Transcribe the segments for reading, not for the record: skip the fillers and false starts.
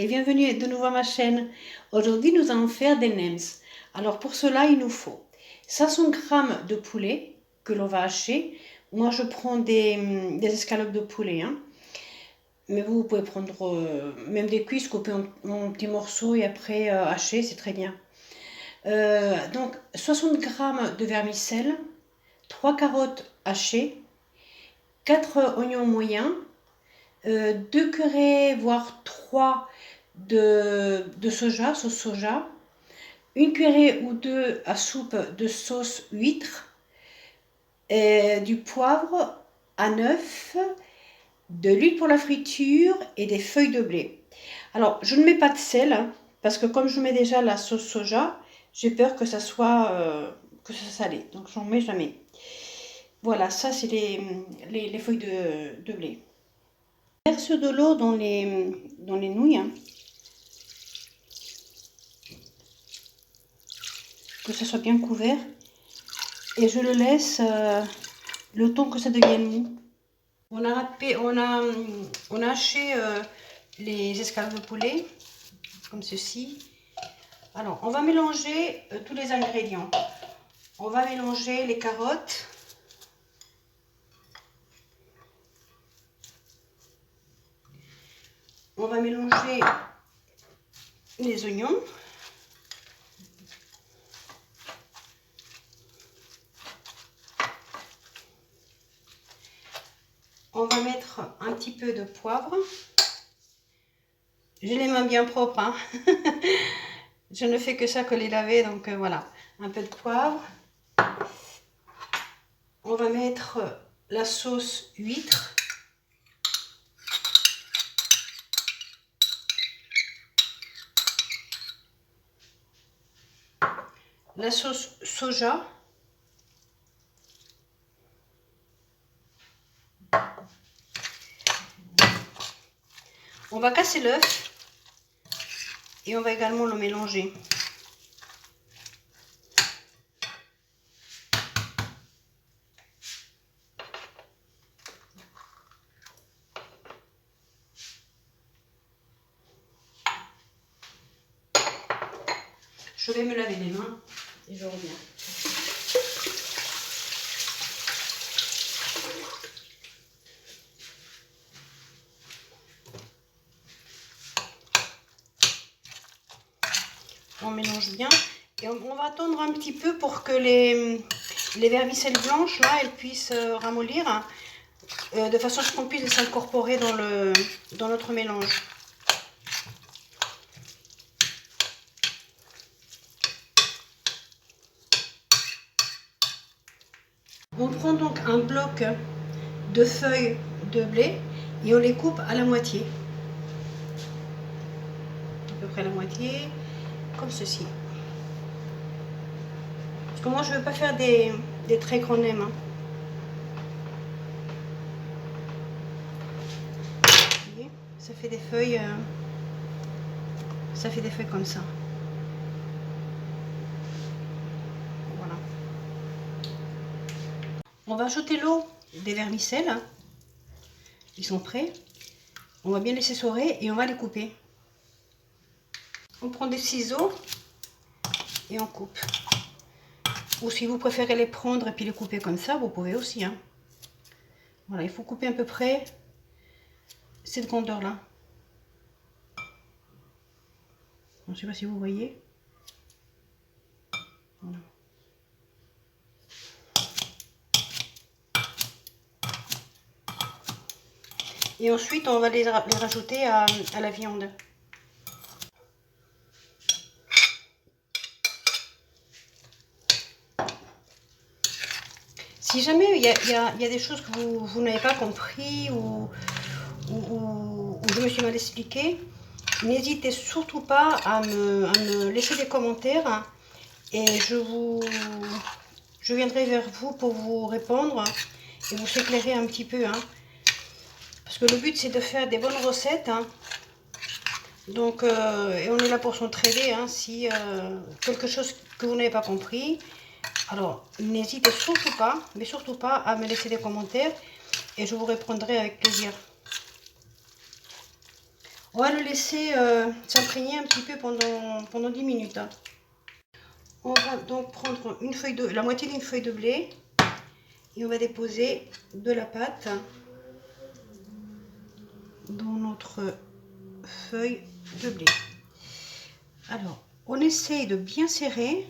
et bienvenue de nouveau à ma chaîne. Aujourd'hui nous allons faire des nems. Alors pour cela il nous faut 500 g de poulet que l'on va hacher. Moi je prends des escalopes de poulet, hein. Mais vous pouvez prendre même des cuisses, couper en petits morceaux et après hacher, c'est très bien. Donc 60 g de vermicelle, 3 carottes hachées, 4 oignons moyens, 2 curés voire 3 de soja, sauce soja, une cuillerée ou deux à soupe de sauce huître, du poivre à neuf, de l'huile pour la friture et des feuilles de blé. Alors je ne mets pas de sel, hein, parce que comme je mets déjà la sauce soja, j'ai peur que ça soit salé, donc j'en mets jamais. Voilà, ça c'est les feuilles de blé. Verse de l'eau dans les nouilles, hein, que ça soit bien couvert, et je le laisse le temps que ça devienne mou. On a haché les escalopes de poulet comme ceci. Alors on va mélanger tous les ingrédients. On va mélanger les carottes, on va mélanger les oignons, on va mettre un petit peu de poivre. J'ai les mains bien propres, hein. Je ne fais que ça, que les laver, donc voilà, un peu de poivre. On va mettre la sauce huître. La sauce soja. On va casser l'œuf et on va également le mélanger. Je vais me laver les mains et je reviens. On mélange bien et on va attendre un petit peu pour que les vermicelles blanches là, elles puissent ramollir, hein, de façon à ce qu'on puisse s'incorporer dans notre mélange. On prend donc un bloc de feuilles de blé et on les coupe à la moitié. À peu près la moitié, comme ceci. Parce que moi je ne veux pas faire des très grands nems, hein. Vous voyez, ça fait des feuilles, comme ça. Voilà. On va ajouter l'eau des vermicelles. Ils sont prêts. On va bien les essorer et on va les couper. On prend des ciseaux et on coupe. Ou si vous préférez les prendre et puis les couper comme ça, vous pouvez aussi, hein. Voilà, il faut couper à peu près cette grandeur-là. Je ne sais pas si vous voyez. Voilà. Et ensuite, on va les rajouter à la viande. Si jamais il y a des choses que vous n'avez pas compris ou je me suis mal expliquée, n'hésitez surtout pas à me laisser des commentaires, hein, et je viendrai vers vous pour vous répondre et vous éclairer un petit peu, hein. Parce que le but c'est de faire des bonnes recettes, hein. Donc, et on est là pour s'entraider, hein. Si quelque chose que vous n'avez pas compris, alors n'hésitez surtout pas, mais surtout pas à me laisser des commentaires et je vous répondrai avec plaisir. On va le laisser s'imprégner un petit peu pendant 10 minutes. Hein. On va donc prendre la moitié d'une feuille de blé et on va déposer de la pâte dans notre feuille de blé. Alors, on essaye de bien serrer.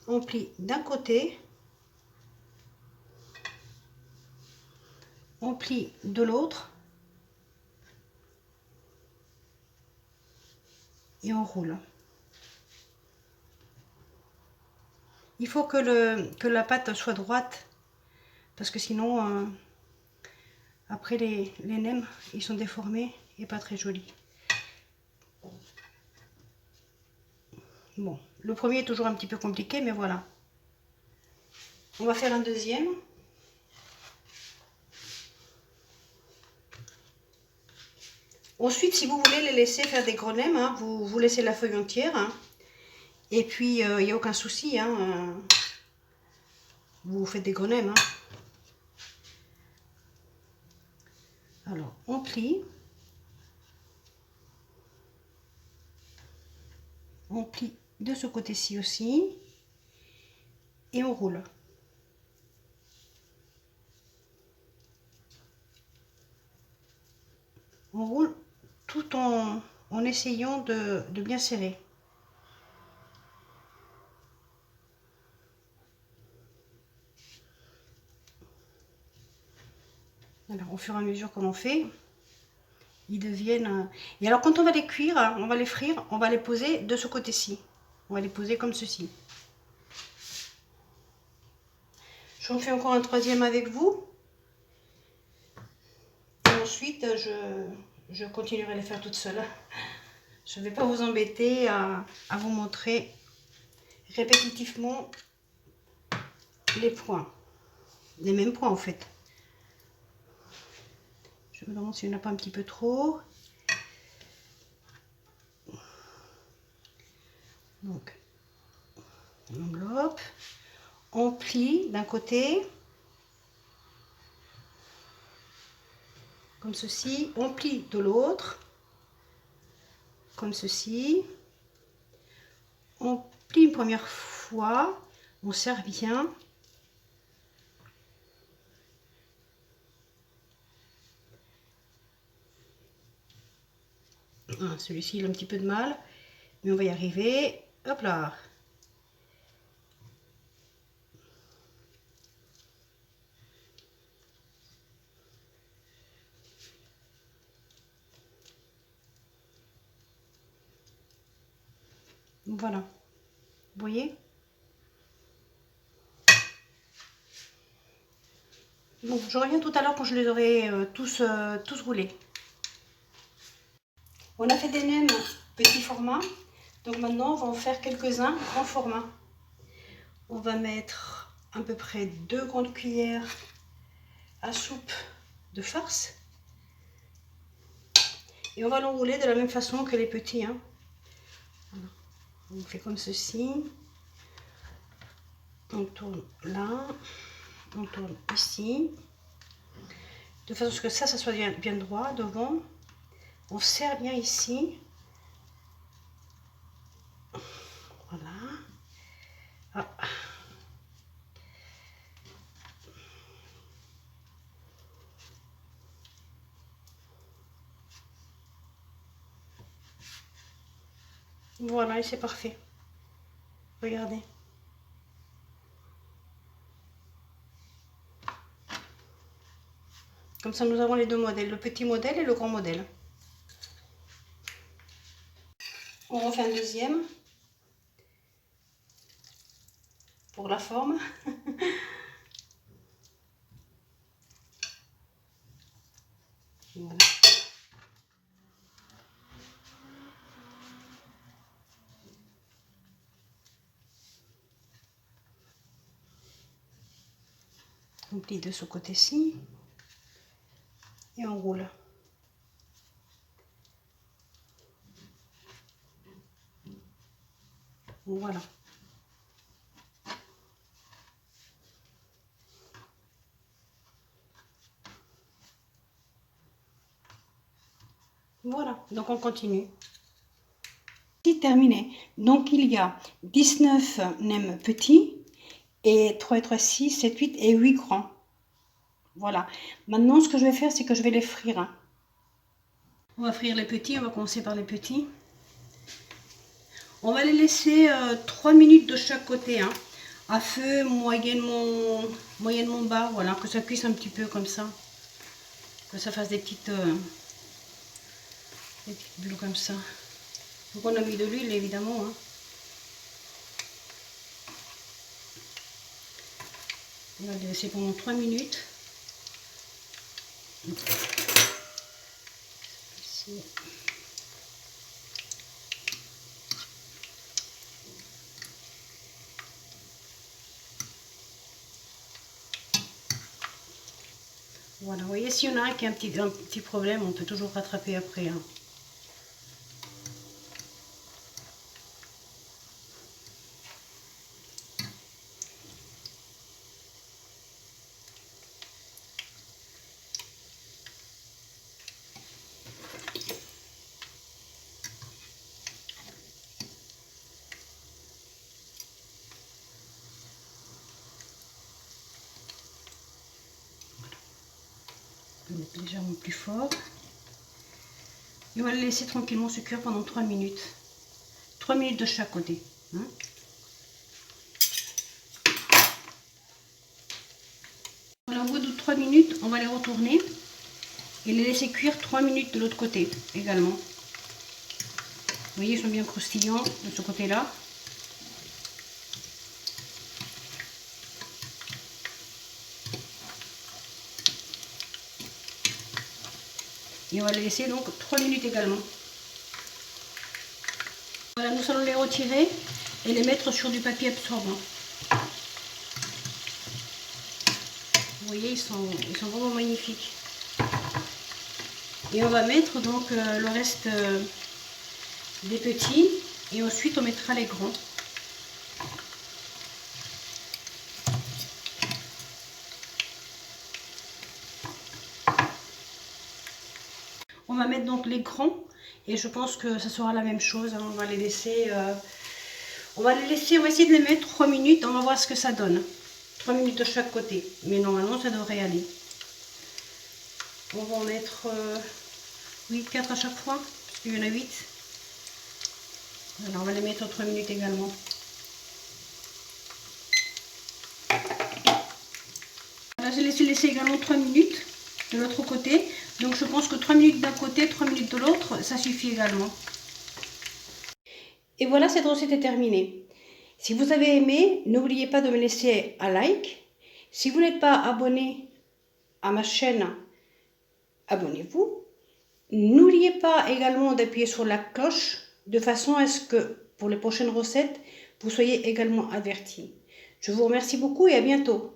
On plie d'un côté, on plie de l'autre et on roule. Il faut que la pâte soit droite parce que sinon, après les nems, ils sont déformés et pas très jolis. Bon, le premier est toujours un petit peu compliqué, mais voilà. On va faire un deuxième. Ensuite, si vous voulez les laisser faire des gros nems, hein, vous laissez la feuille entière. Hein, et puis, il n'y a aucun souci. Hein, vous faites des gros nems. Hein. Alors, on plie. On plie de ce côté-ci aussi. Et on roule. On roule tout en essayant de bien serrer. Alors, au fur et à mesure que l'on fait, ils deviennent... Et alors, quand on va les cuire, on va les frire, on va les poser de ce côté-ci. On va les poser comme ceci. J'en fais encore un troisième avec vous. Et ensuite, je continuerai à les faire toute seule. Je ne vais pas vous embêter à vous montrer répétitivement les points. Les mêmes points en fait. Je me demande s'il n'y en a pas un petit peu trop. Donc, on enveloppe. On plie d'un côté. Comme ceci. On plie de l'autre. Comme ceci. On plie une première fois. On serre bien. Ah, celui-ci, il a un petit peu de mal. Mais on va y arriver. Hop là. Voilà. Vous voyez? Bon, je reviens tout à l'heure quand je les aurai tous roulés. On a fait des nems petit format. Donc maintenant, on va en faire quelques-uns grand format. On va mettre à peu près 2 grandes cuillères à soupe de farce. Et on va l'enrouler de la même façon que les petits. Hein. Voilà. On fait comme ceci. On tourne là. On tourne ici. De façon à ce que ça soit bien droit devant. On serre bien ici. Voilà. Ah. Voilà, et c'est parfait. Regardez. Comme ça, nous avons les deux modèles, le petit modèle et le grand modèle. On refait un deuxième pour la forme. Voilà. On plie de ce côté-ci et on roule. Voilà. Voilà, donc on continue. C'est terminé. Donc il y a 19 nems petits et 3 et 3, 6, 7, 8 et 8 grands. Voilà. Maintenant, ce que je vais faire, c'est que je vais les frire. Hein. On va frire les petits, on va commencer par les petits. On va les laisser 3 minutes de chaque côté, hein, à feu moyennement bas, voilà, que ça cuise un petit peu comme ça. Que ça fasse des petites bulles comme ça. Donc on a mis de l'huile évidemment. Hein. On va les laisser pendant 3 minutes. Ici. Voilà, vous voyez, s'il y en a un qui a un petit problème, on peut toujours rattraper après. Hein. On peut mettre légèrement plus fort. Et on va le laisser tranquillement se cuire pendant 3 minutes. 3 minutes de chaque côté. Hein. Voilà, au bout de 3 minutes, on va les retourner et les laisser cuire 3 minutes de l'autre côté également. Vous voyez, ils sont bien croustillants de ce côté-là. Et on va les laisser donc 3 minutes également. Voilà, nous allons les retirer et les mettre sur du papier absorbant. Vous voyez, ils sont vraiment magnifiques. Et on va mettre donc le reste des petits et ensuite on mettra les grands. On va mettre donc les grands et je pense que ça sera la même chose. Hein. On va les laisser, on va essayer de les mettre 3 minutes. On va voir ce que ça donne. 3 minutes de chaque côté. Mais normalement ça devrait aller. On va en mettre 4 à chaque fois, parce qu'il y en a 8. Alors on va les mettre 3 minutes également. Là j'ai laissé également 3 minutes de l'autre côté. Donc je pense que 3 minutes d'un côté, 3 minutes de l'autre, ça suffit également. Et voilà, cette recette est terminée. Si vous avez aimé, n'oubliez pas de me laisser un like. Si vous n'êtes pas abonné à ma chaîne, abonnez-vous. N'oubliez pas également d'appuyer sur la cloche de façon à ce que pour les prochaines recettes, vous soyez également avertis. Je vous remercie beaucoup et à bientôt.